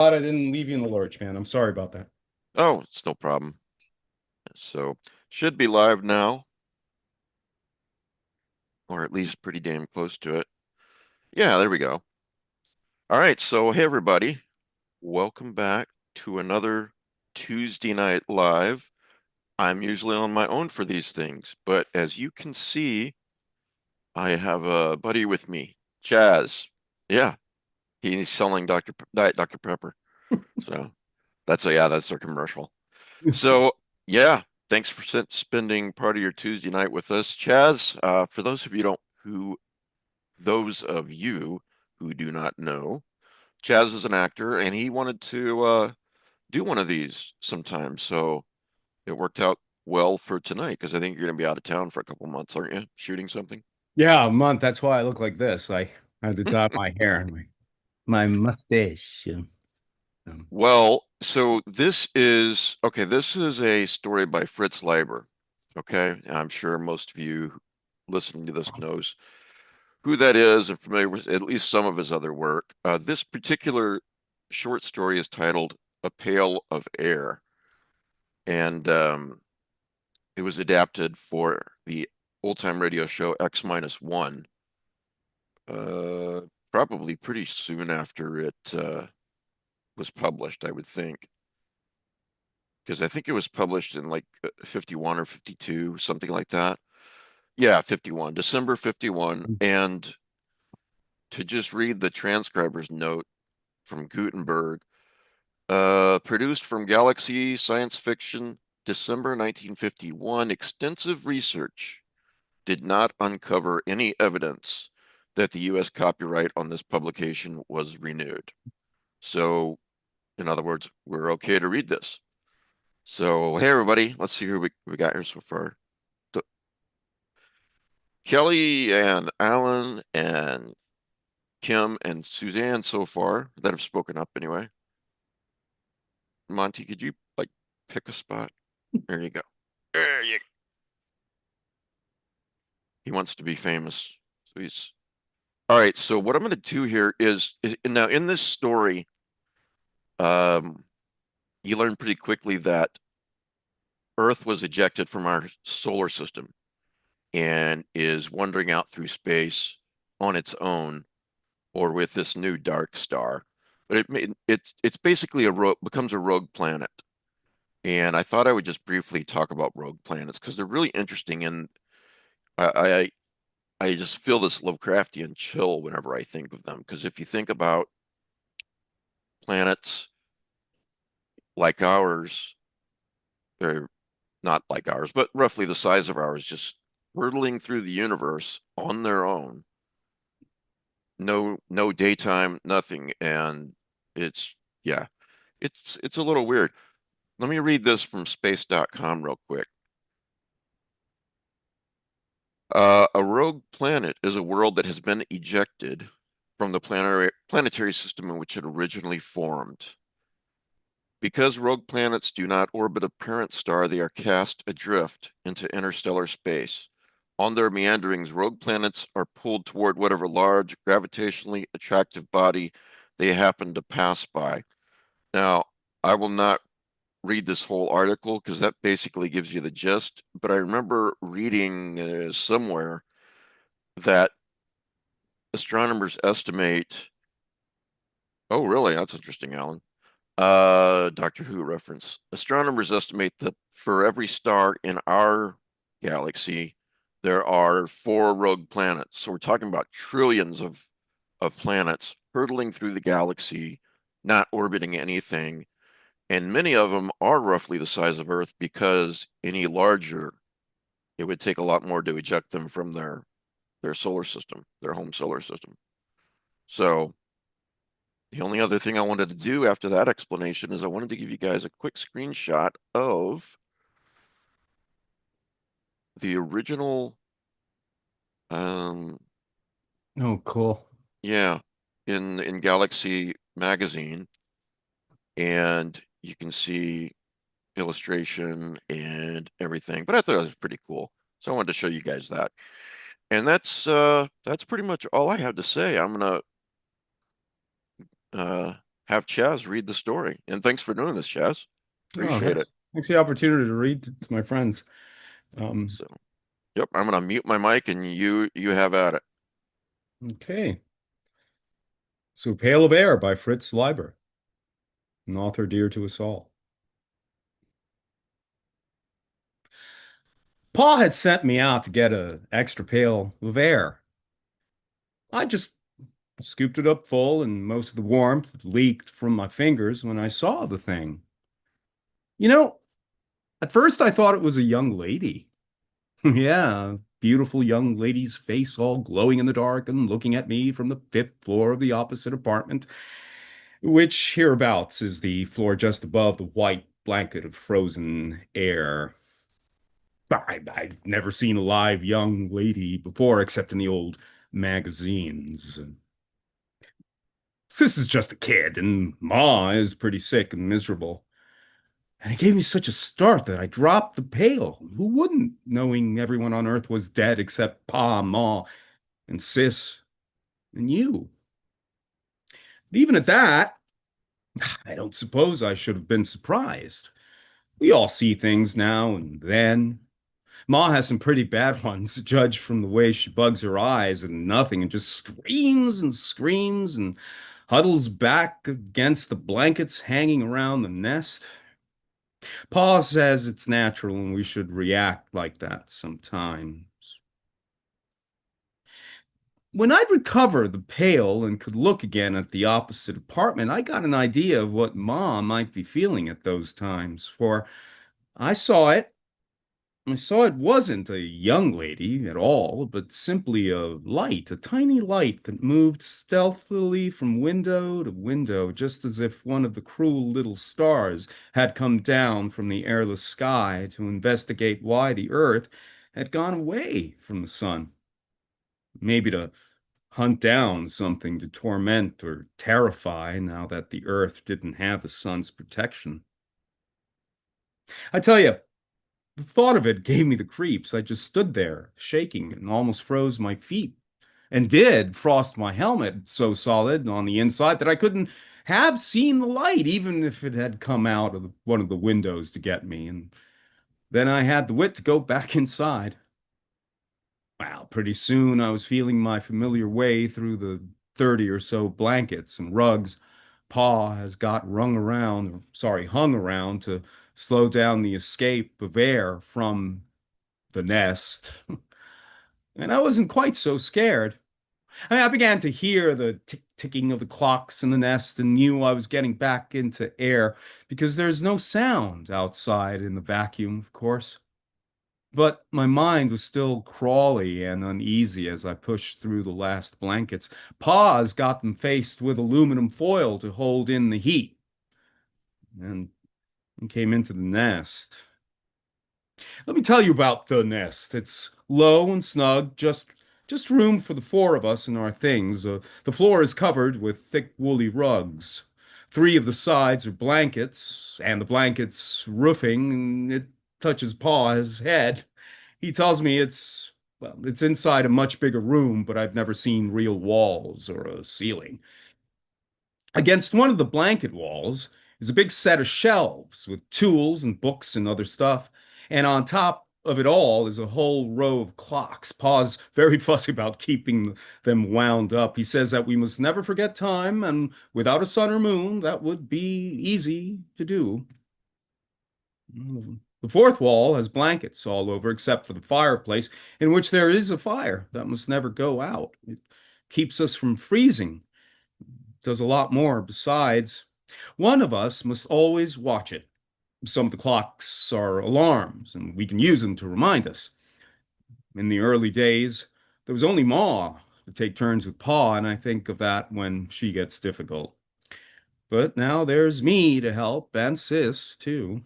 Glad I didn't leave you in the lurch, man. I'm sorry about that. Oh, it's no problem. So, should be live now, or at least pretty damn close to it. Yeah, there we go. All right, so hey everybody, welcome back to another Tuesday night live. I'm usually on my own for these things, but as you can see, I have a buddy with me, Chaz. Yeah, he's selling Diet Dr. Pepper. So that's our commercial. So, yeah, thanks for spending part of your Tuesday night with us, Chaz. For those of you who do not know, Chaz is an actor, and he wanted to do one of these sometime. So it worked out well for tonight because I think you're going to be out of town for a couple months, aren't you? Shooting something. Yeah, a month. That's why I look like this. I had to dye my hair and my mustache. Well, so this is okay. This is a story by Fritz Leiber. Okay, I'm sure most of you listening to this knows who that is and familiar with at least some of his other work. This particular short story is titled "A Pail of Air," and it was adapted for the old-time radio show X minus one, uh, probably pretty soon after it was published, I would think, because I think it was published in like 51 or 52, something like that. Yeah, 51, December 51. And to just read the transcriber's note from Gutenberg, produced from Galaxy Science Fiction, December 1951, extensive research did not uncover any evidence that the U.S. copyright on this publication was renewed. So, in other words, we're okay to read this. So, hey, everybody, let's see who we got here so far. Kelly and Alan and Kim and Suzanne so far that have spoken up anyway. Monty, could you like pick a spot? There you go. There you go. He wants to be famous. So he's all right. So what I'm going to do here is now in this story, um, you learn pretty quickly that Earth was ejected from our solar system and is wandering out through space on its own or with this new dark star. But it's basically becomes a rogue planet. And I thought I would just briefly talk about rogue planets because they're really interesting, and I I just feel this Lovecraftian chill whenever I think of them. Because if you think about planets like ours, or not like ours, but roughly the size of ours, just hurtling through the universe on their own, no daytime, nothing, and it's yeah, it's a little weird. Let me read this from space.com real quick. A rogue planet is a world that has been ejected from the planetary system in which it originally formed. Because rogue planets do not orbit a parent star, they are cast adrift into interstellar space. On their meanderings, rogue planets are pulled toward whatever large, gravitationally attractive body they happen to pass by. Now, I will not read this whole article because that basically gives you the gist, but I remember reading somewhere that astronomers estimate. Oh, really? That's interesting, Alan. Doctor Who reference. Astronomers estimate that for every star in our galaxy, there are four rogue planets. So we're talking about trillions of planets hurtling through the galaxy, not orbiting anything. And many of them are roughly the size of Earth because any larger, it would take a lot more to eject them from their solar system, their home solar system. So the only other thing I wanted to do after that explanation is I wanted to give you guys a quick screenshot of the original, um, Oh, cool. yeah, in Galaxy magazine, and you can see illustration and everything. But I thought it was pretty cool, so I wanted to show you guys that. And that's pretty much all I have to say. I'm gonna uh, have Chaz read the story. And thanks for doing this, Chaz. Oh, Appreciate it. thanks for the opportunity to read to my friends. Um, So, yep, I'm gonna mute my mic and you have at it. okay. So, Pale of Air by Fritz Leiber, an author dear to us all. Pa had sent me out to get a extra pail of air. I just scooped it up full, and most of the warmth leaked from my fingers when I saw the thing. You know, at first I thought it was a young lady. Yeah, beautiful young lady's face all glowing in the dark and looking at me from the fifth floor of the opposite apartment, which hereabouts is the floor just above the white blanket of frozen air. I'd never seen a live young lady before except in the old magazines. Sis is just a kid, and Ma is pretty sick and miserable. And it gave me such a start that I dropped the pail. Who wouldn't, knowing everyone on Earth was dead except Pa, Ma, and Sis, and you? But even at that, I don't suppose I should have been surprised. We all see things now and then. Ma has some pretty bad ones, judged from the way she bugs her eyes and nothing and just screams and screams and huddles back against the blankets hanging around the nest. Pa says it's natural and we should react like that sometimes. When I'd recovered the pail and could look again at the opposite apartment, I got an idea of what Ma might be feeling at those times, for I saw it. I saw it wasn't a young lady at all, but simply a light, a tiny light that moved stealthily from window to window, just as if one of the cruel little stars had come down from the airless sky to investigate why the Earth had gone away from the sun. Maybe to hunt down something to torment or terrify now that the Earth didn't have the sun's protection. I tell you, the thought of it gave me the creeps. I just stood there, shaking, and almost froze my feet. And did frost my helmet so solid on the inside that I couldn't have seen the light, even if it had come out of one of the windows to get me. And then I had the wit to go back inside. Well, pretty soon I was feeling my familiar way through the 30 or so blankets and rugs Pa has got hung around to slow down the escape of air from the nest. And I wasn't quite so scared. I began to hear the ticking of the clocks in the nest and knew I was getting back into air because there's no sound outside in the vacuum, of course. But my mind was still crawly and uneasy as I pushed through the last blankets. Pa's got them faced with aluminum foil to hold in the heat and came into the nest. Let me tell you about the nest. It's low and snug, just room for the four of us and our things. The floor is covered with thick woolly rugs. Three of the sides are blankets, and the blankets roofing, and it touches Pa's head. He tells me it's inside a much bigger room, but I've never seen real walls or a ceiling. Against one of the blanket walls is a big set of shelves with tools and books and other stuff. And on top of it all is a whole row of clocks. Pa's very fussy about keeping them wound up. He says that we must never forget time, and without a sun or moon, that would be easy to do. The fourth wall has blankets all over except for the fireplace, in which there is a fire that must never go out. It keeps us from freezing. Does a lot more besides. One of us must always watch it. Some of the clocks are alarms, and we can use them to remind us. In the early days, there was only Ma to take turns with Pa, and I think of that when she gets difficult. But now there's me to help, and Sis, too.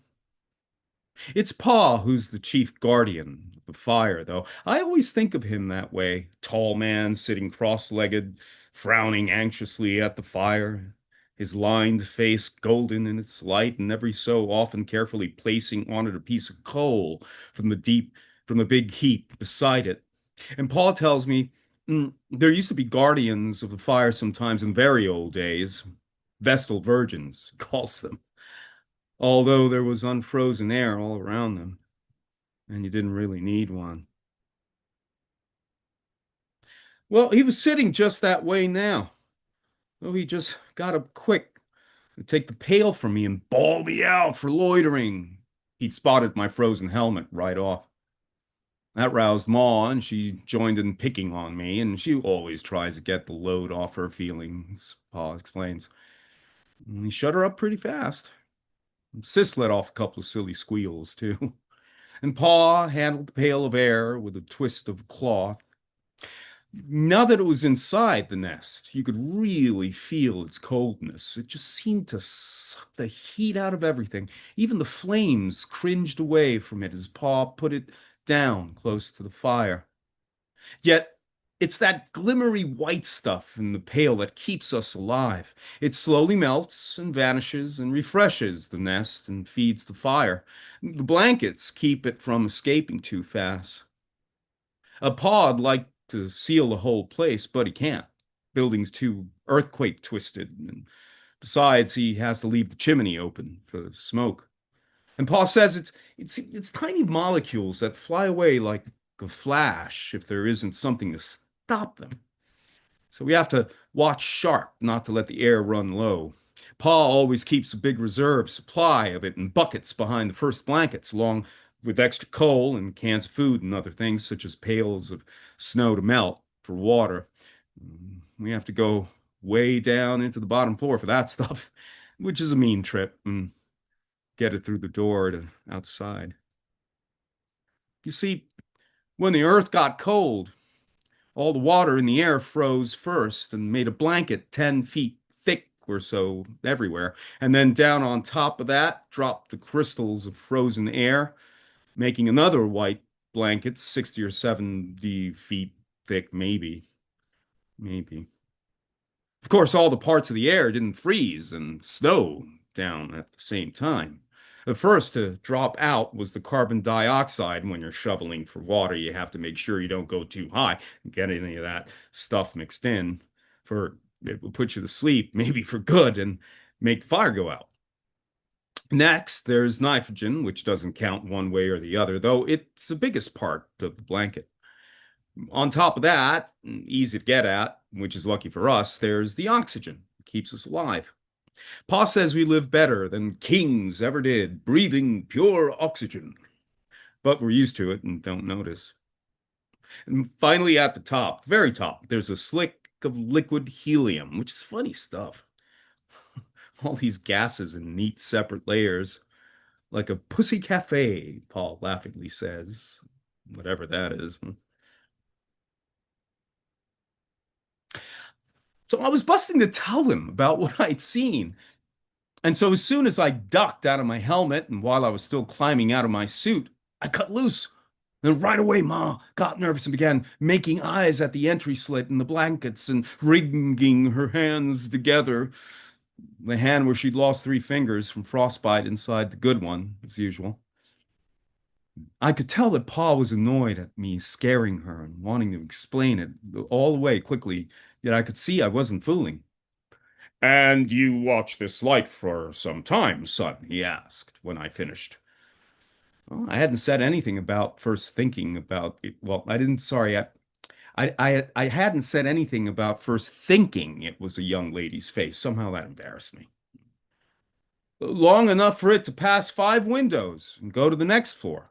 It's Pa who's the chief guardian of the fire, though. I always think of him that way. Tall man sitting cross-legged, frowning anxiously at the fire, his lined face golden in its light, and every so often carefully placing on it a piece of coal from the big heap beside it. And Pa tells me, there used to be guardians of the fire sometimes in very old days. Vestal virgins, calls them, although there was unfrozen air all around them, and you didn't really need one. Well, he was sitting just that way now, though he just got up quick to take the pail from me and bawl me out for loitering. He'd spotted my frozen helmet right off. That roused Ma, and she joined in picking on me, and she always tries to get the load off her feelings, Pa explains. And he shut her up pretty fast. Sis let off a couple of silly squeals, too. And Pa handled the pail of air with a twist of cloth. Now that it was inside the nest, you could really feel its coldness. It just seemed to suck the heat out of everything. Even the flames cringed away from it as Pa put it down close to the fire. Yet, it's that glimmery white stuff in the pail that keeps us alive. It slowly melts and vanishes and refreshes the nest and feeds the fire. The blankets keep it from escaping too fast. A Pa'd like to seal the whole place, but he can't. Building's too earthquake twisted, and besides, he has to leave the chimney open for smoke. And Pa says it's tiny molecules that fly away like a flash if there isn't something to stop them. So we have to watch sharp not to let the air run low. Pa always keeps a big reserve supply of it in buckets behind the first blankets, along with extra coal and cans of food and other things, such as pails of snow to melt for water. We have to go way down into the bottom floor for that stuff, which is a mean trip, and get it through the door to outside. You see, when the earth got cold, all the water in the air froze first and made a blanket 10 feet thick or so everywhere. And then down on top of that dropped the crystals of frozen air, making another white blanket 60 or 70 feet thick, maybe. Maybe. Of course, all the parts of the air didn't freeze and snow down at the same time. The first to drop out was the carbon dioxide. When you're shoveling for water, you have to make sure you don't go too high and get any of that stuff mixed in, for it will put you to sleep, maybe for good, and make the fire go out. Next, there's nitrogen, which doesn't count one way or the other, though it's the biggest part of the blanket. On top of that, easy to get at, which is lucky for us, there's the oxygen that keeps us alive. Pa says we live better than kings ever did, breathing pure oxygen. But we're used to it and don't notice. And finally, at the top, very top, there's a slick of liquid helium, which is funny stuff. All these gases in neat separate layers, like a pussy cafe, Paul laughingly says, whatever that is. So I was busting to tell him about what I'd seen. And so as soon as I ducked out of my helmet and while I was still climbing out of my suit, I cut loose. And right away, Ma got nervous and began making eyes at the entry slit in the blankets and wringing her hands together. The hand where she'd lost 3 fingers from frostbite inside the good one, as usual. I could tell that Pa was annoyed at me scaring her and wanting to explain it all the way quickly, yet I could see I wasn't fooling. "And you watched this light for some time, son?" he asked when I finished. Well, I hadn't said anything about first thinking about it. Well, I didn't, sorry, I hadn't said anything about first thinking it was a young lady's face. Somehow that embarrassed me. Long enough for it to pass 5 windows and go to the next floor.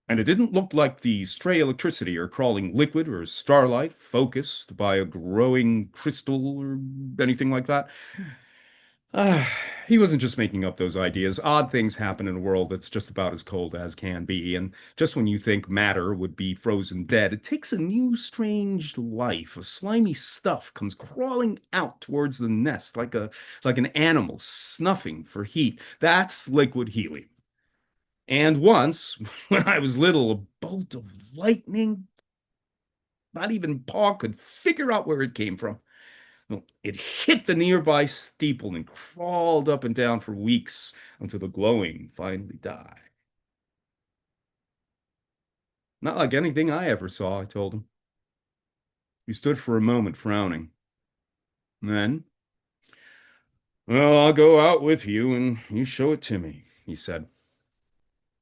And it didn't look like the stray electricity or crawling liquid or starlight focused by a growing crystal or anything like that. Uh, he wasn't just making up those ideas. Odd things happen in a world that's just about as cold as can be, and just when you think matter would be frozen dead, it takes a new strange life. A slimy stuff comes crawling out towards the nest like an animal snuffing for heat. That's liquid helium. And once, when I was little, a bolt of lightning, not even Pa could figure out where it came from. Well, it hit the nearby steeple and crawled up and down for weeks until the glowing finally died. Not like anything I ever saw, I told him. He stood for a moment frowning. Then, Well, I'll go out with you and you show it to me, he said.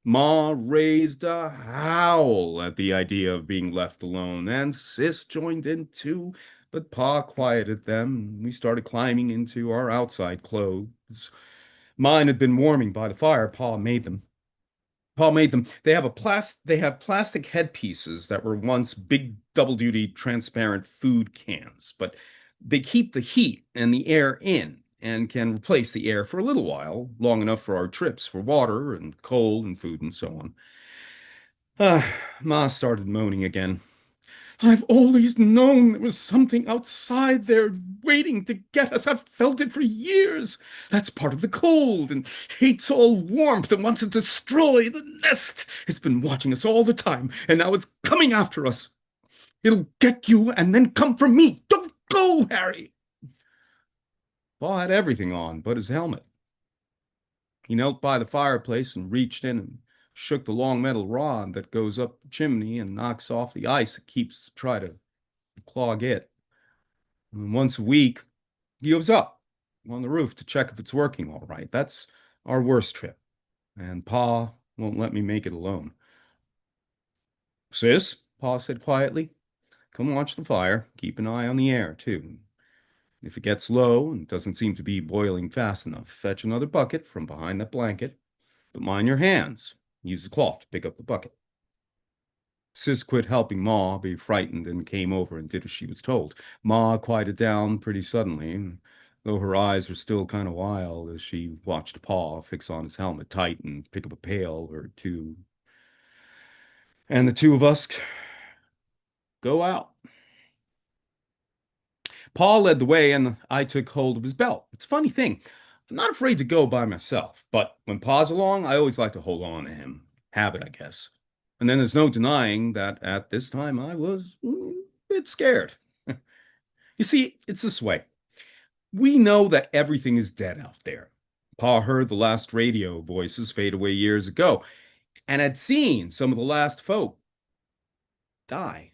Ma raised a howl at the idea of being left alone, and Sis joined in too, but Pa quieted them, and we started climbing into our outside clothes. Mine had been warming by the fire Pa made them. Paul made them. They have plastic headpieces that were once big double-duty transparent food cans, but they keep the heat and the air in and can replace the air for a little while, long enough for our trips for water and coal and food and so on. Ma started moaning again. I've always known there was something outside there waiting to get us. I've felt it for years. That's part of the cold and hates all warmth and wants to destroy the nest. It's been watching us all the time, and now it's coming after us. It'll get you and then come for me. Don't go, Harry. Paul had everything on but his helmet. He knelt by the fireplace and reached in and shook the long metal rod that goes up the chimney and knocks off the ice that keeps to try to clog it. And once a week, he goes up on the roof to check if it's working all right. That's our worst trip. And Pa won't let me make it alone. Sis, Pa said quietly, come watch the fire. Keep an eye on the air, too. If it gets low and doesn't seem to be boiling fast enough, fetch another bucket from behind that blanket. But mind your hands. Use the cloth to pick up the bucket. Sis quit helping Ma be frightened and came over and did as she was told. Ma quieted down pretty suddenly, though her eyes were still kind of wild as she watched Pa fix on his helmet tight and pick up a pail or two. And the two of us go out. Pa led the way and I took hold of his belt. It's a funny thing. I'm not afraid to go by myself, but when Pa's along, I always like to hold on to him. Habit, I guess. And then there's no denying that at this time I was a bit scared. You see, it's this way. We know that everything is dead out there. Pa heard the last radio voices fade away years ago and had seen some of the last folk die.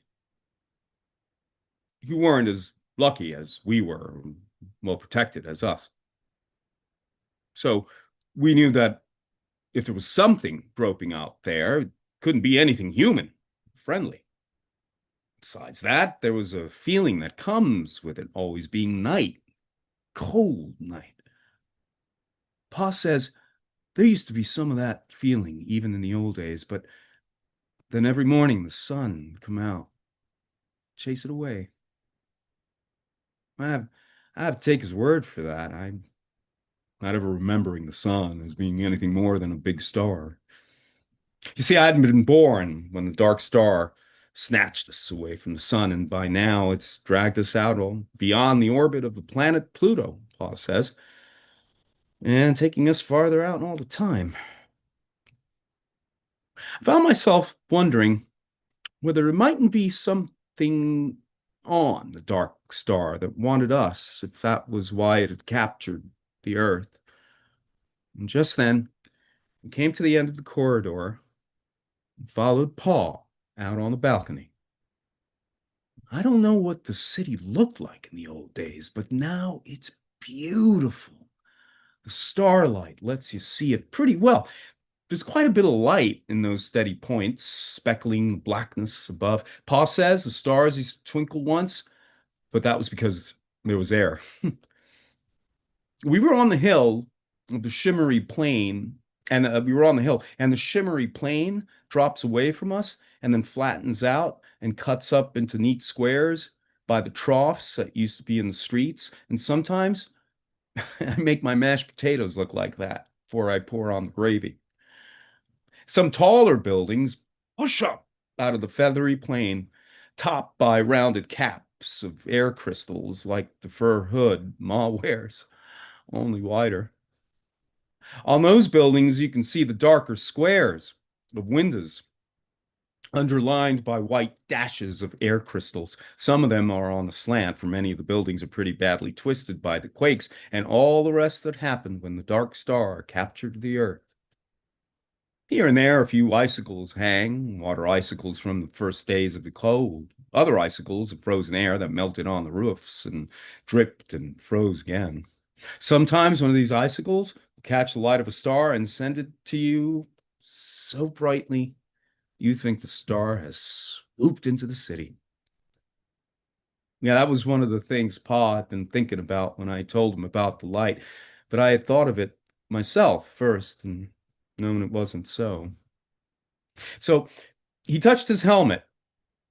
You weren't as lucky as we were, well protected as us. So we knew that if there was something groping out there, it couldn't be anything human, friendly. Besides that, there was a feeling that comes with it always being night, cold night. Pa says there used to be some of that feeling even in the old days, but then every morning the sun would come out, chase it away. I have, I have to take his word for that. I'm not ever remembering the sun as being anything more than a big star. You see, I hadn't been born when the dark star snatched us away from the sun, and by now it's dragged us out all beyond the orbit of the planet Pluto, Pa says, and taking us farther out all the time. I found myself wondering whether it mightn't be something on the dark star that wanted us, if that was why it had captured the Earth. And just then, we came to the end of the corridor and followed Pa out on the balcony. I don't know what the city looked like in the old days, but now it's beautiful. The starlight lets you see it pretty well. There's quite a bit of light in those steady points, speckling blackness above. Pa says the stars used to twinkle once, but that was because there was air. We were on the hill of the shimmery plain, and we were on the hill, and the shimmery plain drops away from us and then flattens out and cuts up into neat squares by the troughs that used to be in the streets. And sometimes I make my mashed potatoes look like that before I pour on the gravy. Some taller buildings push up out of the feathery plain, topped by rounded caps of air crystals like the fur hood Ma wears, only wider. On those buildings, you can see the darker squares of windows, underlined by white dashes of air crystals. Some of them are on a slant, for many of the buildings are pretty badly twisted by the quakes and all the rest that happened when the dark star captured the earth. Here and there, a few icicles hang, water icicles from the first days of the cold, other icicles of frozen air that melted on the roofs and dripped and froze again. Sometimes one of these icicles will catch the light of a star and send it to you so brightly you think the star has swooped into the city. Yeah, that was one of the things Pa had been thinking about when I told him about the light, but I had thought of it myself first and known it wasn't so. So he touched his helmet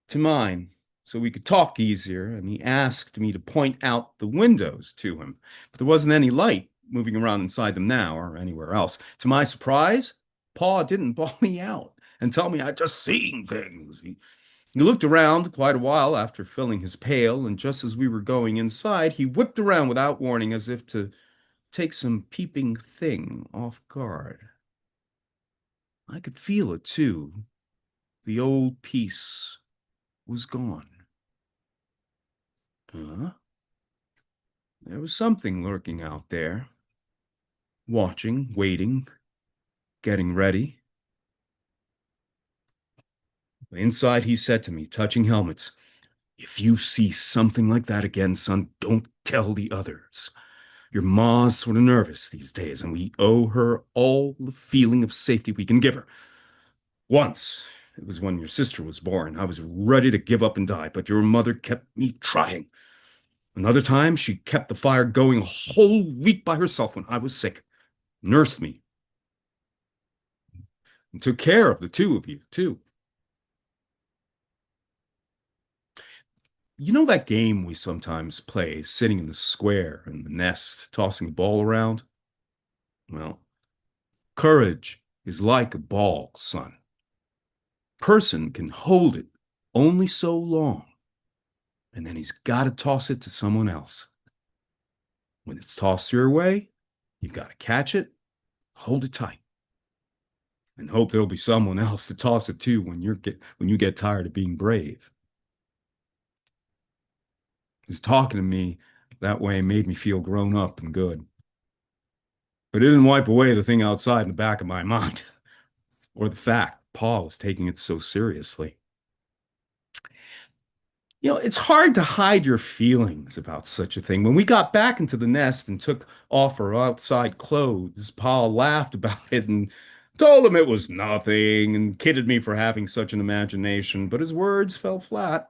to mine so we could talk easier, and he asked me to point out the windows to him. But there wasn't any light moving around inside them now or anywhere else. To my surprise, Pa didn't bawl me out and tell me I'd just seen things. He looked around quite a while after filling his pail, and just as we were going inside, he whipped around without warning as if to take some peeping thing off guard. I could feel it too. The old peace was gone. Huh? There was something lurking out there, watching, waiting, getting ready. Inside, he said to me, touching helmets, "If you see something like that again, son, don't tell the others. Your ma's sort of nervous these days, and we owe her all the feeling of safety we can give her. Once, it was when your sister was born, I was ready to give up and die, but your mother kept me trying. Another time, she kept the fire going a whole week by herself when I was sick, nursed me, and took care of the two of you, too. You know that game we sometimes play, sitting in the square in the nest, tossing the ball around? Well, courage is like a ball, son. Person can hold it only so long, and then he's got to toss it to someone else. When it's tossed your way, you've got to catch it, hold it tight, and hope there'll be someone else to toss it to when you get tired of being brave. His talking to me that way made me feel grown up and good. But it didn't wipe away the thing outside in the back of my mind, or the fact Paul was taking it so seriously. It's hard to hide your feelings about such a thing. When we got back into the nest and took off our outside clothes, Paul laughed about it and told him it was nothing and kidded me for having such an imagination, but his words fell flat.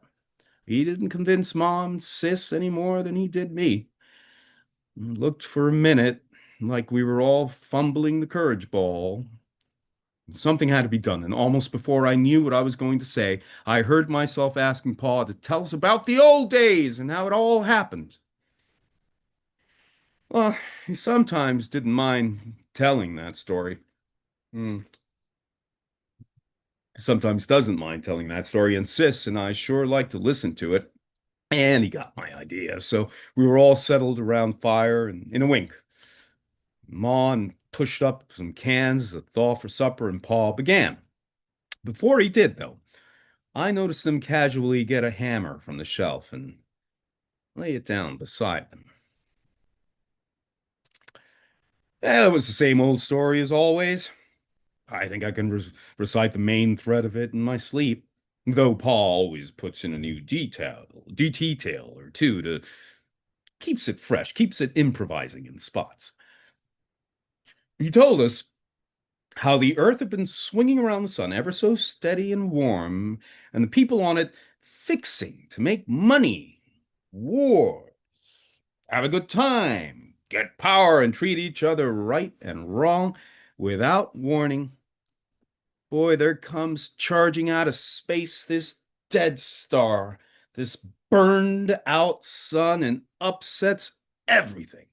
He didn't convince Mom and Sis any more than he did me. It looked for a minute like we were all fumbling the courage ball. Something had to be done, and almost before I knew what I was going to say, I heard myself asking Pa to tell us about the old days and how it all happened. Well, he sometimes didn't mind telling that story. Hmm. Sometimes doesn't mind telling that story, insists, and I sure like to listen to it. And he got my idea, so we were all settled around fire and in a wink. Ma pushed up some cans to thaw for supper, and Pa began. Before he did, though, I noticed him casually get a hammer from the shelf and lay it down beside them. It was the same old story as always. I think I can recite the main thread of it in my sleep, though Paul always puts in a new detail or two to keeps it fresh, keeps it improvising in spots. He told us how the earth had been swinging around the sun ever so steady and warm, and the people on it fixing to make money, war, have a good time, get power, and treat each other right and wrong without warning. Boy, there comes charging out of space this dead star, this burned out sun, and upsets everything.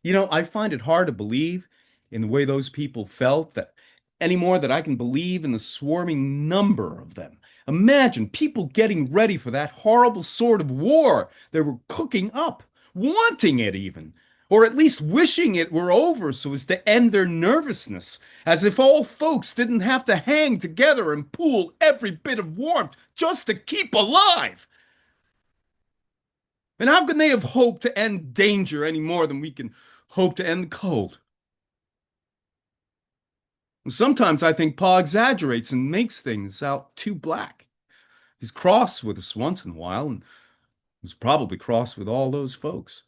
I find it hard to believe in the way those people felt that anymore that I can believe in the swarming number of them. Imagine people getting ready for that horrible sort of war they were cooking up, wanting it even, or at least wishing it were over so as to end their nervousness, as if all folks didn't have to hang together and pool every bit of warmth just to keep alive. And how can they have hoped to end danger any more than we can hope to end the cold? Sometimes I think Pa exaggerates and makes things out too black. He's cross with us once in a while, and was probably cross with all those folks.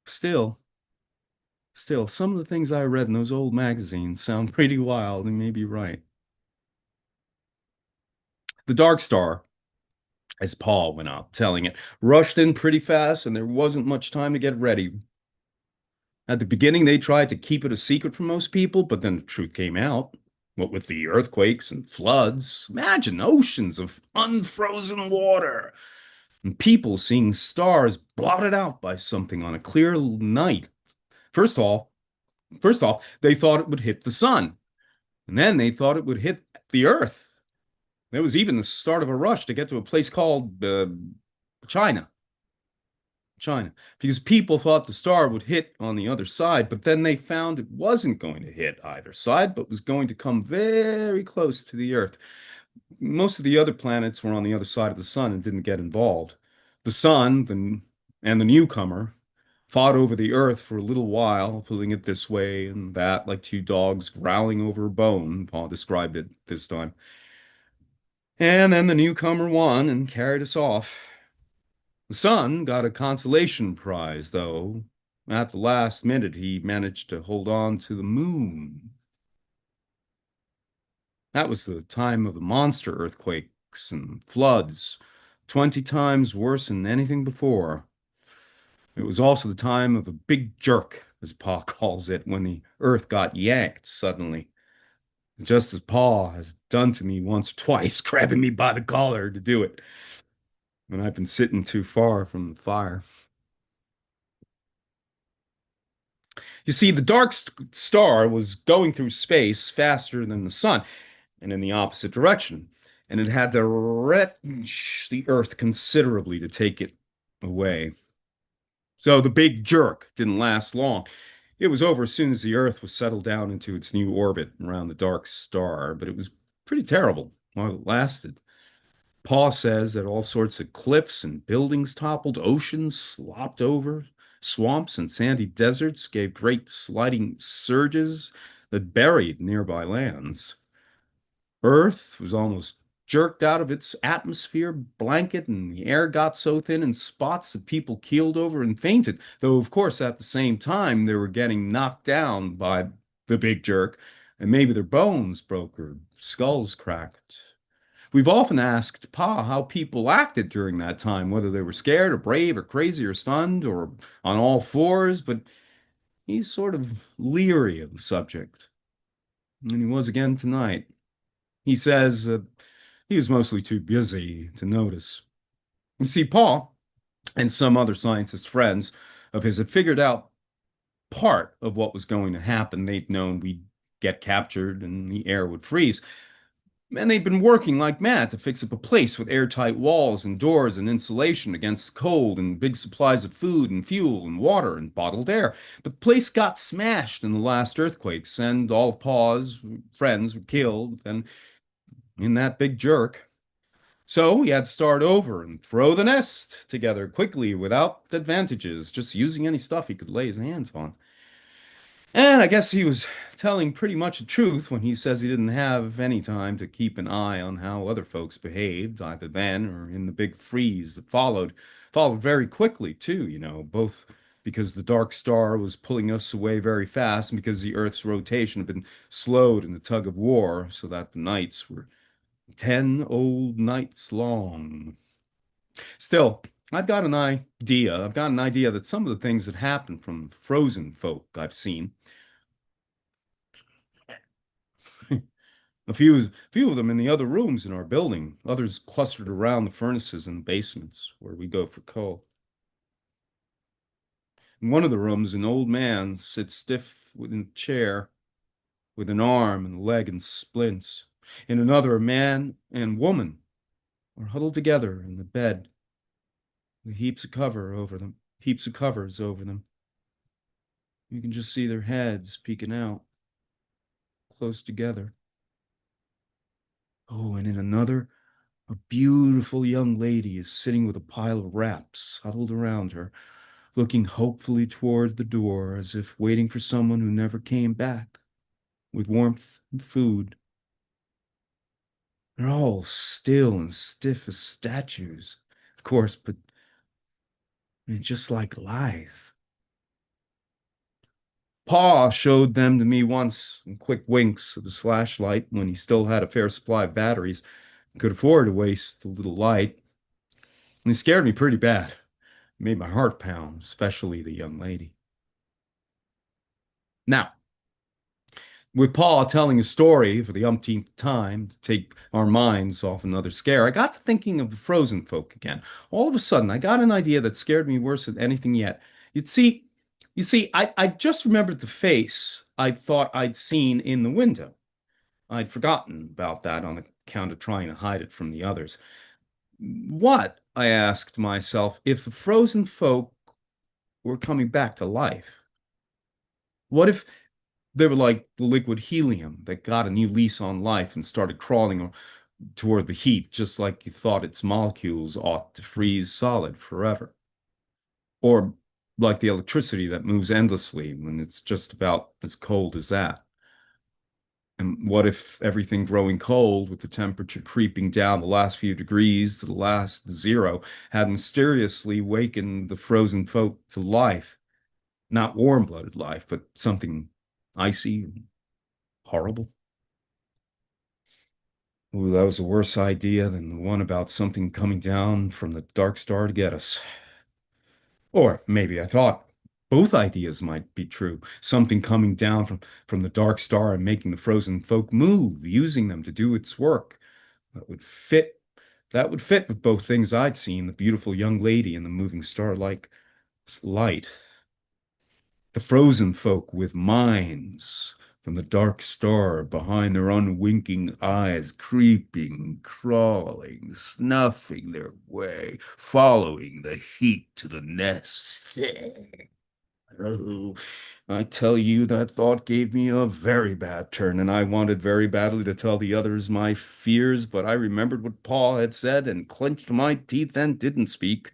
Still, Still, some of the things I read in those old magazines sound pretty wild and may be right. The Dark Star, as Paul went out telling it, rushed in pretty fast and there wasn't much time to get ready. At the beginning, they tried to keep it a secret from most people, but then the truth came out. What with the earthquakes and floods, imagine oceans of unfrozen water and people seeing stars blotted out by something on a clear night. First of all, first off, they thought it would hit the sun, and then they thought it would hit the earth. There was even the start of a rush to get to a place called China. China, because people thought the star would hit on the other side, but then they found it wasn't going to hit either side, but was going to come very close to the Earth. Most of the other planets were on the other side of the sun and didn't get involved. The sun and the newcomer fought over the Earth for a little while, pulling it this way and that, like two dogs growling over a bone, Paul described it this time. And then the newcomer won and carried us off. The son got a consolation prize, though. At the last minute, he managed to hold on to the moon. That was the time of the monster earthquakes and floods, 20 times worse than anything before. It was also the time of the big jerk, as Pa calls it, when the earth got yanked suddenly, just as Pa has done to me once or twice, grabbing me by the collar to do it when I've been sitting too far from the fire. You see, the dark star was going through space faster than the sun and in the opposite direction, and it had to wrench the Earth considerably to take it away. So the big jerk didn't last long. It was over as soon as the Earth was settled down into its new orbit around the dark star, but it was pretty terrible while it lasted. Paul says that all sorts of cliffs and buildings toppled, oceans slopped over, swamps and sandy deserts gave great sliding surges that buried nearby lands. Earth was almost jerked out of its atmosphere blanket, and the air got so thin in spots that people keeled over and fainted. Though, of course, at the same time, they were getting knocked down by the big jerk, and maybe their bones broke or skulls cracked. We've often asked Pa how people acted during that time, whether they were scared or brave or crazy or stunned or on all fours, but he's sort of leery of the subject. And he was again tonight. He says he was mostly too busy to notice. You see, Paul and some other scientist friends of his had figured out part of what was going to happen. They'd known we'd get captured and the air would freeze. And they'd been working like mad to fix up a place with airtight walls and doors and insulation against cold and big supplies of food and fuel and water and bottled air. But the place got smashed in the last earthquakes, and all of Pa's friends were killed, and in that big jerk. So we had to start over and throw the nest together quickly without advantages, just using any stuff he could lay his hands on. And I guess he was telling pretty much the truth when he says he didn't have any time to keep an eye on how other folks behaved, either then or in the big freeze that followed. Followed very quickly, too, both because the dark star was pulling us away very fast and because the Earth's rotation had been slowed in the tug of war so that the nights were 10 old nights long. Still, I've got an idea. I've got an idea that some of the things that happen from frozen folk I've seen, a few of them in the other rooms in our building, others clustered around the furnaces and basements where we go for coal. In one of the rooms, an old man sits stiff in a chair with an arm and a leg in splints. In another, a man and woman are huddled together in the bed with heaps of covers over them. You can just see their heads peeking out, close together. Oh, and in another, a beautiful young lady is sitting with a pile of wraps huddled around her, looking hopefully toward the door as if waiting for someone who never came back, with warmth and food. They're all still and stiff as statues, of course, but just like life. Pa showed them to me once in quick winks of his flashlight when he still had a fair supply of batteries and could afford to waste the little light. And he scared me pretty bad. It made my heart pound, especially the young lady. Now, with Paul telling his story for the umpteenth time to take our minds off another scare, I got to thinking of the frozen folk again. All of a sudden, I got an idea that scared me worse than anything yet. You'd see, I just remembered the face I thought I'd seen in the window. I'd forgotten about that on account of trying to hide it from the others. What, I asked myself, if the frozen folk were coming back to life? What if they were like the liquid helium that got a new lease on life and started crawling toward the heat, just like you thought its molecules ought to freeze solid forever? Or like the electricity that moves endlessly when it's just about as cold as that? And what if everything growing cold, with the temperature creeping down the last few degrees to the last zero, had mysteriously wakened the frozen folk to life? Not warm-blooded life, but something icy and horrible. Ooh, that was a worse idea than the one about something coming down from the dark star to get us. Or maybe I thought both ideas might be true. Something coming down from the dark star and making the frozen folk move, using them to do its work. That would fit. That would fit with both things I'd seen, the beautiful young lady and the moving star-like light. The frozen folk with minds from the dark star behind their unwinking eyes, creeping, crawling, snuffing their way, following the heat to the nest. Oh, I tell you, that thought gave me a very bad turn, and I wanted very badly to tell the others my fears, but I remembered what Paul had said and clenched my teeth and didn't speak.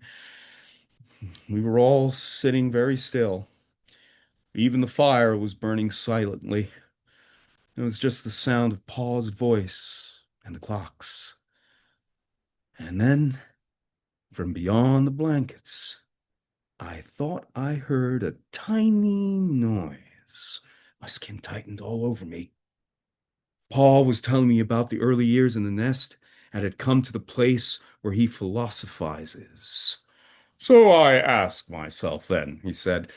We were all sitting very still. Even the fire was burning silently. It was just the sound of Paul's voice and the clocks. And then, from beyond the blankets, I thought I heard a tiny noise. My skin tightened all over me. Paul was telling me about the early years in the nest and had come to the place where he philosophizes. So I asked myself then, he said,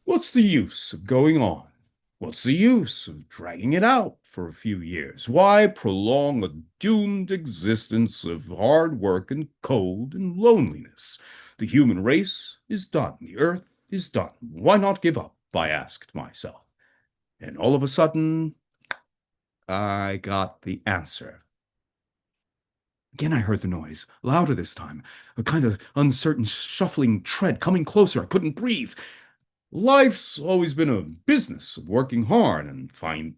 what's the use of going on? What's the use of dragging it out for a few years? Why prolong a doomed existence of hard work and cold and loneliness? The human race is done. The earth is done. Why not give up? I asked myself. And all of a sudden, I got the answer. Again, I heard the noise, louder this time, a kind of uncertain shuffling tread coming closer. I couldn't breathe. Life's always been a business of working hard and fighting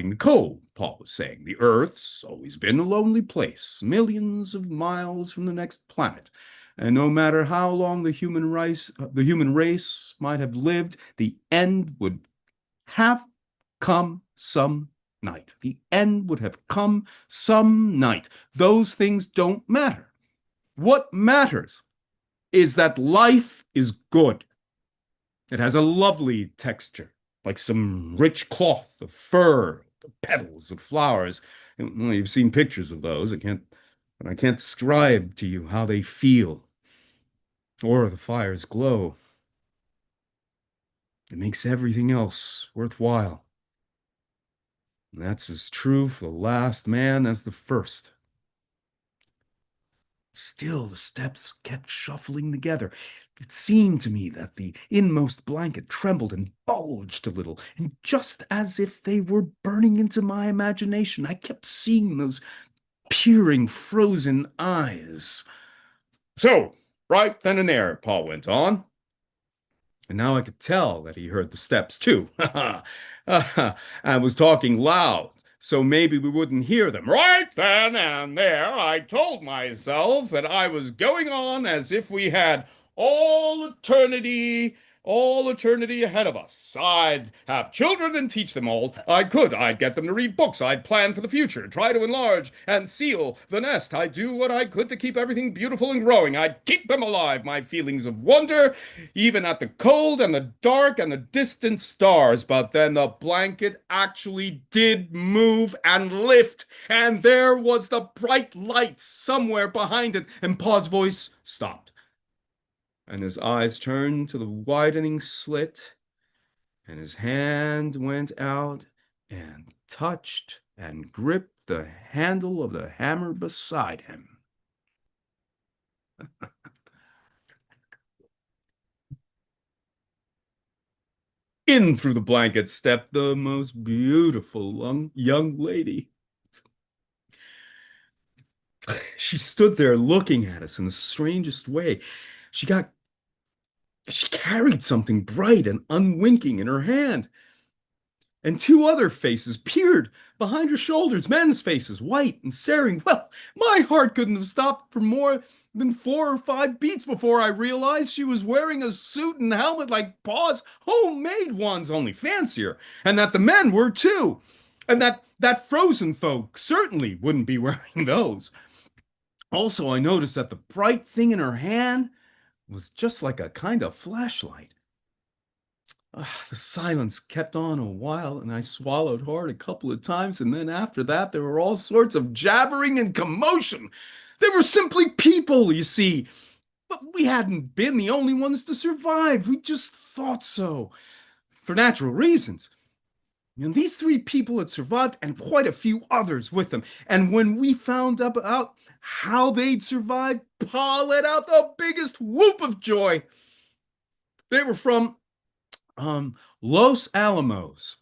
the cold, Paul was saying. The Earth's always been a lonely place, millions of miles from the next planet. And no matter how long the human race might have lived, the end would have come some night. The end would have come some night. Those things don't matter. What matters is that life is good. It has a lovely texture, like some rich cloth of fur, the petals of flowers. Well, you've seen pictures of those. But I can't describe to you how they feel or the fire's glow. It makes everything else worthwhile. And that's as true for the last man as the first. Still, the steps kept shuffling together. It seemed to me that the inmost blanket trembled and bulged a little, and just as if they were burning into my imagination, I kept seeing those peering, frozen eyes. So, right then and there, Paul went on. And now I could tell that he heard the steps too. I was talking loud, so maybe we wouldn't hear them. Right then and there, I told myself that I was going on as if we had all eternity all eternity ahead of us. I'd have children and teach them all. I'd get them to read books. I'd plan for the future, try to enlarge and seal the nest. I'd do what I could to keep everything beautiful and growing. I'd keep them alive, my feelings of wonder, even at the cold and the dark and the distant stars. But then the blanket actually did move and lift, and there was the bright light somewhere behind it, and Pa's voice stopped and his eyes turned to the widening slit, and his hand went out and touched and gripped the handle of the hammer beside him. In through the blanket stepped the most beautiful young lady. She stood there looking at us in the strangest way. She got She carried something bright and unwinking in her hand, and two other faces peered behind her shoulders, men's faces, white and staring. Well, my heart couldn't have stopped for more than 4 or 5 beats before I realized she was wearing a suit and helmet like Pa's homemade ones, only fancier, and that the men were too, and that frozen folk certainly wouldn't be wearing those. Also, I noticed that the bright thing in her hand was just like a kind of flashlight. The silence kept on a while, and I swallowed hard a couple of times, and then after that, there were all sorts of jabbering and commotion. They were simply people, you see. But we hadn't been the only ones to survive. We just thought so, for natural reasons. And these 3 people had survived, and quite a few others with them. And when we found out how they'd survived, Pa let out the biggest whoop of joy. They were from Los Alamos,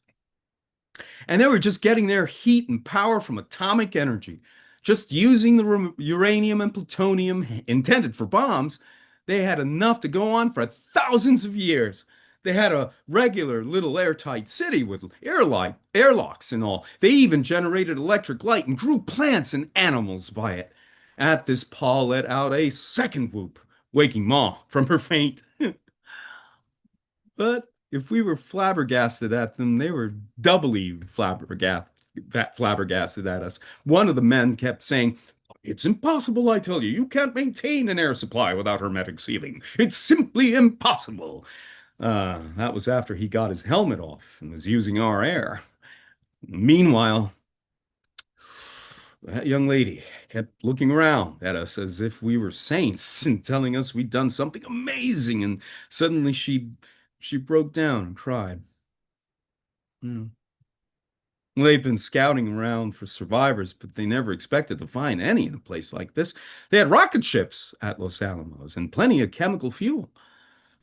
and they were just getting their heat and power from atomic energy. Just using the uranium and plutonium intended for bombs, they had enough to go on for thousands of years. They had a regular little airtight city with airlocks and all. They even generated electric light and grew plants and animals by it. At this, Pa let out a second whoop, waking Ma from her faint. But if we were flabbergasted at them, they were doubly flabbergasted at us. One of the men kept saying, "It's impossible, I tell you. You can't maintain an air supply without hermetic sealing. It's simply impossible." That was after he got his helmet off and was using our air. Meanwhile, that young lady kept looking around at us as if we were saints and telling us we'd done something amazing, and suddenly she broke down and cried. Hmm. Well, they've been scouting around for survivors, but they never expected to find any in a place like this. They had rocket ships at Los Alamos and plenty of chemical fuel.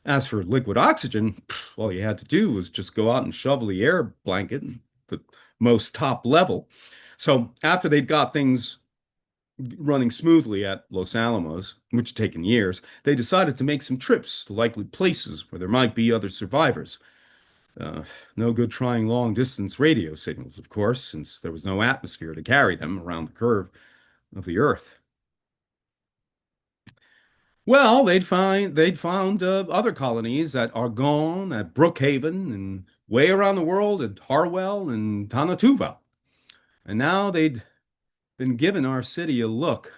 As for liquid oxygen, all you had to do was just go out and shovel the air blanket at the most top level. So after they'd got things running smoothly at Los Alamos, which had taken years, they decided to make some trips to likely places where there might be other survivors. Uh, no good trying long distance radio signals, of course, since there was no atmosphere to carry them around the curve of the Earth. Well, they'd found other colonies at Argonne, at Brookhaven, and way around the world at Harwell and Tanatuva. And now they'd been given our city a look,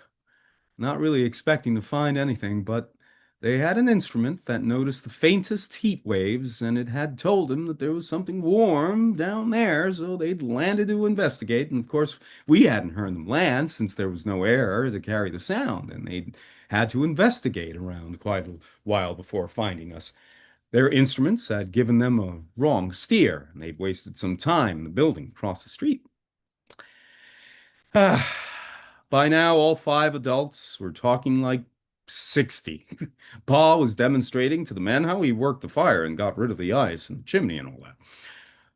not really expecting to find anything, but they had an instrument that noticed the faintest heat waves, and it had told them that there was something warm down there, so they'd landed to investigate. And of course, we hadn't heard them land since there was no air to carry the sound, and they'd had to investigate around quite a while before finding us. Their instruments had given them a wrong steer, and they'd wasted some time in the building across the street. By now, all 5 adults were talking like 60. Pa was demonstrating to the men how he worked the fire and got rid of the ice and the chimney and all that.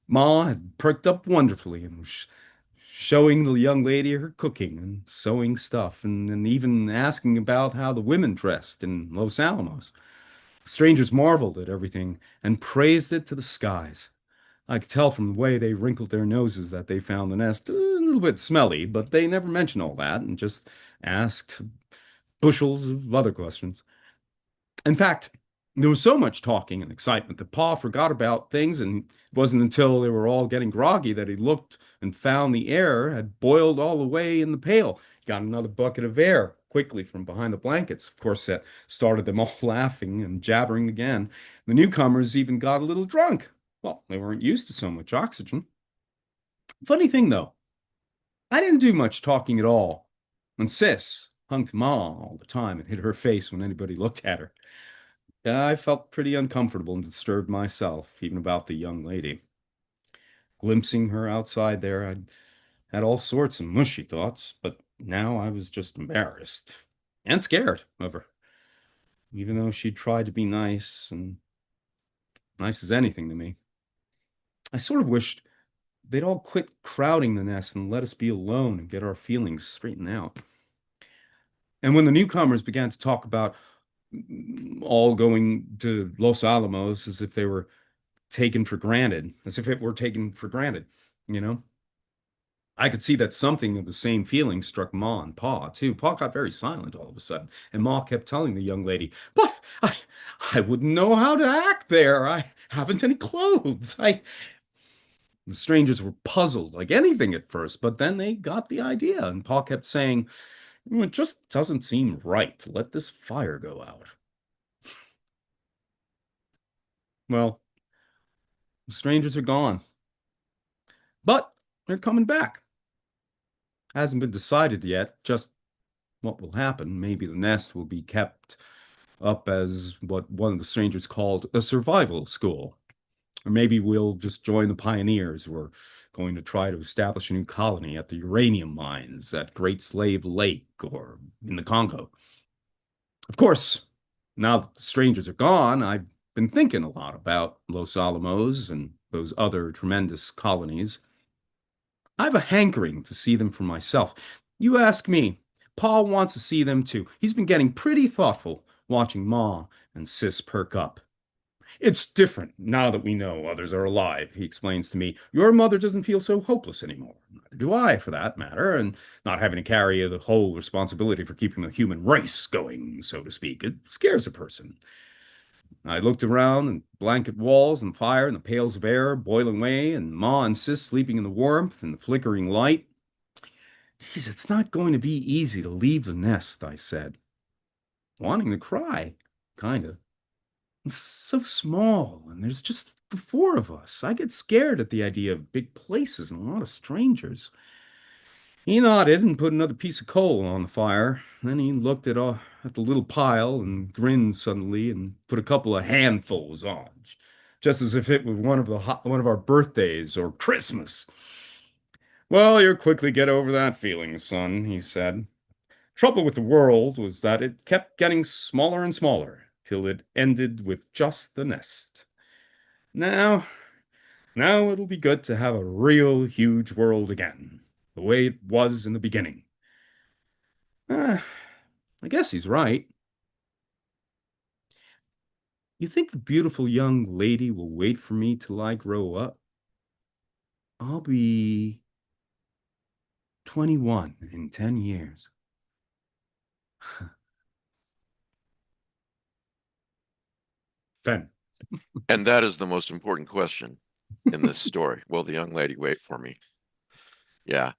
Ma had perked up wonderfully and was showing the young lady her cooking and sewing stuff, and even asking about how the women dressed in Los Alamos. Strangers marveled at everything and praised it to the skies. I could tell from the way they wrinkled their noses that they found the nest a little bit smelly, but they never mentioned all that and just asked bushels of other questions. In fact, There was so much talking and excitement that Pa forgot about things, and it wasn't until they were all getting groggy that he looked and found the air had boiled all the way in the pail. He got another bucket of air quickly from behind the blankets. Of course, that started them all laughing and jabbering again. The newcomers even got a little drunk. Well, they weren't used to so much oxygen. Funny thing, though, I didn't do much talking at all. And Sis hung to Ma all the time and hid her face when anybody looked at her. I felt pretty uncomfortable and disturbed myself, even about the young lady. Glimpsing her outside there, I'd had all sorts of mushy thoughts, but now I was just embarrassed and scared of her, even though she tried to be nice and nice as anything to me. I sort of wished they'd all quit crowding the nest and let us be alone and get our feelings straightened out. And when the newcomers began to talk about all going to Los Alamos as if they were taken for granted, as if it were taken for granted, you know? I could see that something of the same feeling struck Ma and Pa, too. Pa got very silent all of a sudden, and Ma kept telling the young lady, "But I wouldn't know how to act there. I haven't any clothes. I..." The strangers were puzzled like anything at first, but then they got the idea, and Pa kept saying, "It just doesn't seem right to let this fire go out." Well, the strangers are gone, but they're coming back. Hasn't been decided yet just what will happen. Maybe the nest will be kept up as what one of the strangers called a survival school. Or maybe we'll just join the pioneers who are going to try to establish a new colony at the uranium mines at Great Slave Lake or in the Congo. Of course, now that the strangers are gone, I've been thinking a lot about Los Alamos and those other tremendous colonies. I have a hankering to see them for myself. You ask me, Paul wants to see them too. He's been getting pretty thoughtful watching Ma and Sis perk up. "It's different now that we know others are alive," he explains to me. "Your mother doesn't feel so hopeless anymore. Neither do I, for that matter, and not having to carry the whole responsibility for keeping the human race going, so to speak, it scares a person." I looked around and blanket walls and fire and the pails of air boiling away and Ma and Sis sleeping in the warmth and the flickering light. "Geez, it's not going to be easy to leave the nest," I said, wanting to cry, kind of. It's so small, and there's just the four of us. I get scared at the idea of big places and a lot of strangers. He nodded and put another piece of coal on the fire. Then he looked at the little pile and grinned suddenly and put a couple of handfuls on, just as if it were one of our birthdays or Christmas. "Well, you'll quickly get over that feeling, son," he said. "Trouble with the world was that it kept getting smaller and smaller till it ended with just the nest. Now, now it'll be good to have a real huge world again, the way it was in the beginning." Ah, I guess he's right. You think the beautiful young lady will wait for me till I grow up? I'll be 21 in 10 years. Ben. And that is the most important question in this story. Will the young lady wait for me? Yeah.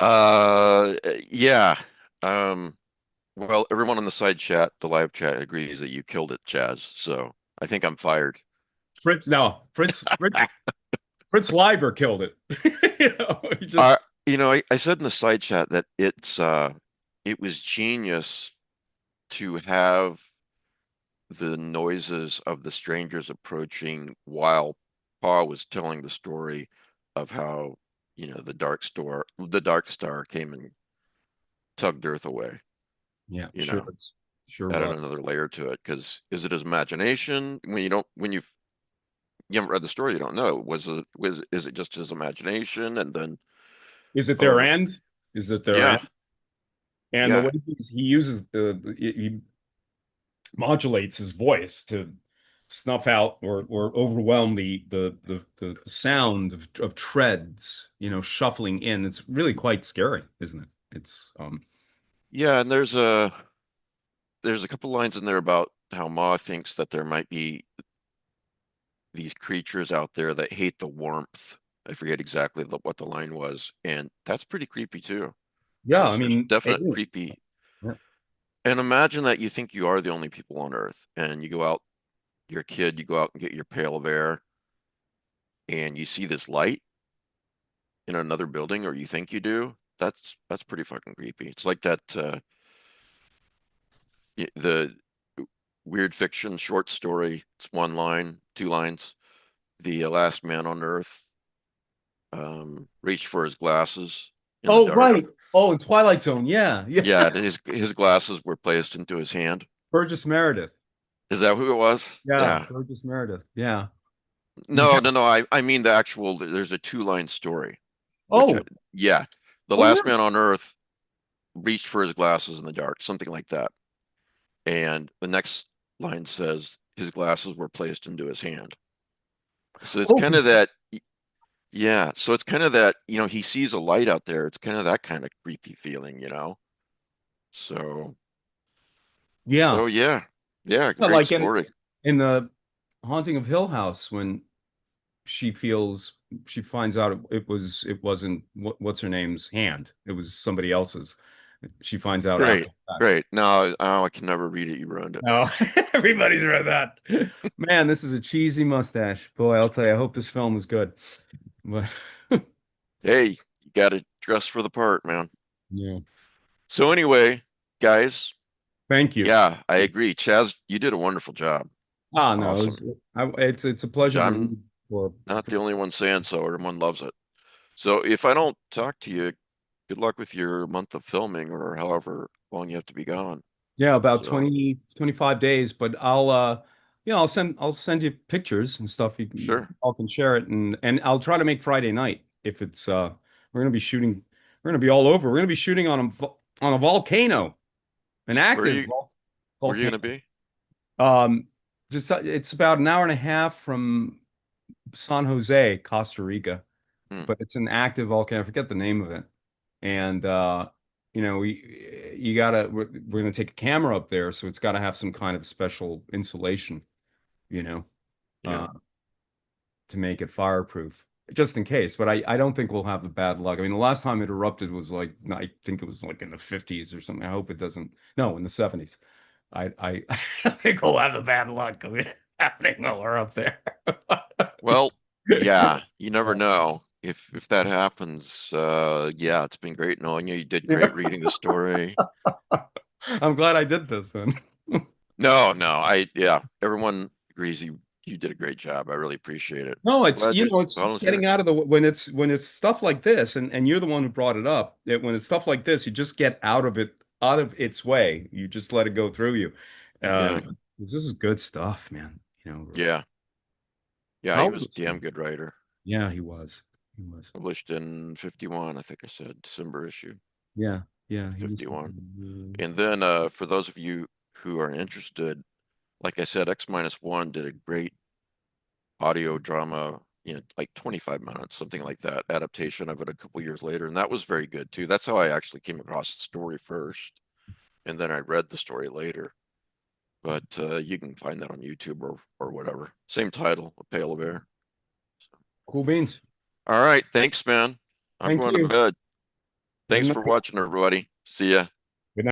Yeah. Um, well, everyone on the side chat, the live chat agrees that you killed it, Chaz. So I think I'm fired. Fritz, no, Fritz Leiber killed it. He just Uh, I said in the side chat that it was genius to have the noises of the strangers approaching while Pa was telling the story of how, the dark star came and tugged Earth away, yeah, you know, sure added was. another layer to it. Because is it his imagination? When you haven't read the story, you don't know. Is it just his imagination? And then Is it their over, end? Is it their yeah, end? And the yeah, way he uses he modulates his voice to snuff out or overwhelm the sound of treads, shuffling in. It's really quite scary, isn't it? It's yeah. And there's a couple lines in there about how Ma thinks that there might be these creatures out there that hate the warmth. I forget exactly what the line was, and that's pretty creepy too. Yeah, I There's mean, definite creepy. yeah. And imagine that you think you are the only people on Earth, and you go out, you're a kid, you go out and get your pail of air, and you see this light in another building, or you think you do. That's pretty fucking creepy. It's like that the weird fiction short story. It's one line, two lines. The last man on Earth reached for his glasses in the Oh, dark. right. Oh, in Twilight Zone. Yeah, yeah. Yeah, his glasses were placed into his hand. Burgess Meredith. Is that who it was? Yeah, Yeah. Burgess Meredith. Yeah. No, no, no. I mean the actual. There's a two-line story, which Oh, yeah, the oh yeah. last man on Earth reached for his glasses in the dark, something like that. And the next line says his glasses were placed into his hand. So it's Oh, kind of that. Yeah. So it's kind of that. He sees a light out there. It's kind of that kind of creepy feeling. So. yeah. So yeah, yeah, Yeah, great like story. in the Haunting of Hill House when she feels she finds out it wasn't what's her name's hand. It was somebody else's. She finds out after Great, the fact. great. No, oh, I can never read it. You ruined it. Oh, everybody's read that. Man, this is a cheesy mustache. Boy, I'll tell you, I hope this film is good. But Hey, you got to dress for the part, man. yeah. So anyway, guys, Thank you. yeah, I agree. Chaz, you did a wonderful job. Ah, no, Awesome. it's a pleasure to I'm read not for the only one saying so. Everyone loves it. So if I don't talk to you, good luck with your month of filming or however long you have to be gone. yeah, about So 25 days, but I'll send you pictures and stuff. You sure. all can share it and I'll try to make Friday night if it's we're gonna be shooting we're gonna be all over. We're gonna be shooting on a volcano, an Where are active you where are you volcano. gonna be? Um just it's about an hour and a half from San Jose, Costa Rica, Hmm, but it's an active volcano. I forget the name of it. And you gotta we're gonna take a camera up there, so it's gotta have some kind of special insulation, you know, yeah. uh, to make it fireproof, just in case. But I don't think we'll have the bad luck. I mean, the last time it erupted was like I think it was like in the 50s or something. I hope it doesn't. No, in the 70s. I I think we'll have the bad luck of it happening while we're up there. Well, yeah, you never know. If that happens, yeah, it's been great knowing you. You did Yeah. great reading the story. I'm glad I did this one. No, no, yeah, everyone agrees you did a great job. I really appreciate it. No, it's Glad you it's just volunteered. getting out of the when it's stuff like this, and you're the one who brought it up. When it's stuff like this, you just get out of its way. You just let it go through you. Yeah, This is good stuff, man. yeah, yeah, How he old was a is he? damn good writer. Yeah, he was. He was. Published in 51, I think I said, December issue Yeah, yeah, he was. 51. And then for those of you who are interested, like I said, X minus one did a great audio drama, like 25 minutes, something like that, adaptation of it a couple years later. And that was very good too. That's how I actually came across the story first. And then I read the story later. But you can find that on YouTube or whatever. Same title, A Pail of Air. So, Cool beans. all right. Thanks, man. I'm Thank going to you. bed. Good Thanks night. for watching, everybody. See ya.